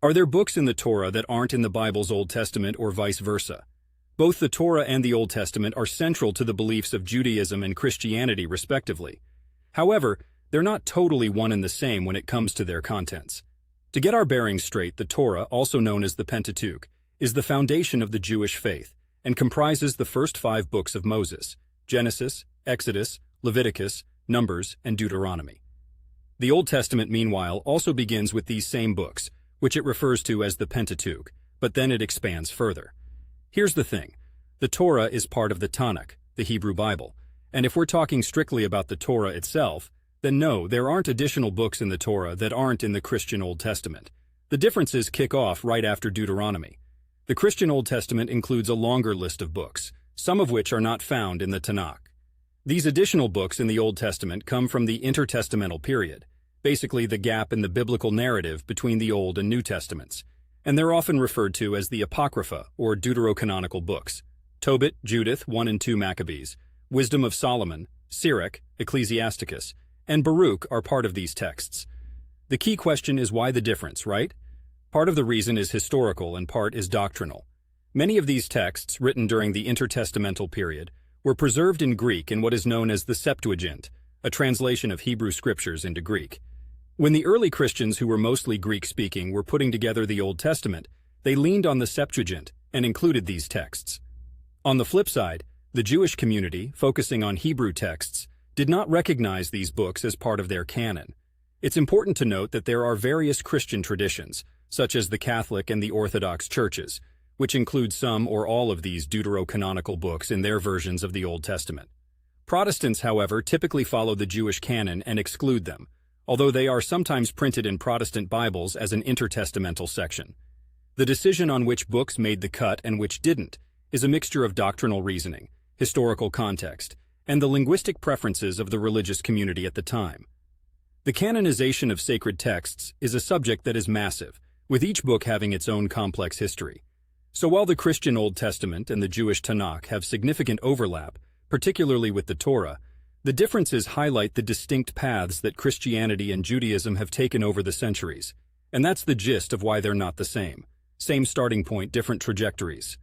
Are there books in the Torah that aren't in the Bible's Old Testament or vice versa? Both the Torah and the Old Testament are central to the beliefs of Judaism and Christianity, respectively. However, they're not totally one and the same when it comes to their contents. To get our bearings straight, the Torah, also known as the Pentateuch, is the foundation of the Jewish faith and comprises the first 5 books of Moses: Genesis, Exodus, Leviticus, Numbers, and Deuteronomy. The Old Testament, meanwhile, also begins with these same books, which it refers to as the Pentateuch, but then it expands further. Here's the thing. The Torah is part of the Tanakh, the Hebrew Bible, and if we're talking strictly about the Torah itself, then no, there aren't additional books in the Torah that aren't in the Christian Old Testament. The differences kick off right after Deuteronomy. The Christian Old Testament includes a longer list of books, some of which are not found in the Tanakh. These additional books in the Old Testament come from the intertestamental period, basically the gap in the biblical narrative between the Old and New Testaments, and they're often referred to as the Apocrypha or deuterocanonical books. Tobit, Judith, 1 and 2 Maccabees, Wisdom of Solomon, Sirach, Ecclesiasticus, and Baruch are part of these texts. The key question is why the difference, right? Part of the reason is historical and part is doctrinal. Many of these texts, written during the intertestamental period, were preserved in Greek in what is known as the Septuagint, a translation of Hebrew scriptures into Greek. When the early Christians, who were mostly Greek-speaking, were putting together the Old Testament, they leaned on the Septuagint and included these texts. On the flip side, the Jewish community, focusing on Hebrew texts, did not recognize these books as part of their canon. It's important to note that there are various Christian traditions, such as the Catholic and the Orthodox churches, which include some or all of these deuterocanonical books in their versions of the Old Testament. Protestants, however, typically follow the Jewish canon and exclude them, although they are sometimes printed in Protestant Bibles as an intertestamental section. The decision on which books made the cut and which didn't is a mixture of doctrinal reasoning, historical context, and the linguistic preferences of the religious community at the time. The canonization of sacred texts is a subject that is massive, with each book having its own complex history. So while the Christian Old Testament and the Jewish Tanakh have significant overlap, particularly with the Torah, the differences highlight the distinct paths that Christianity and Judaism have taken over the centuries. And that's the gist of why they're not the same. Same starting point, different trajectories.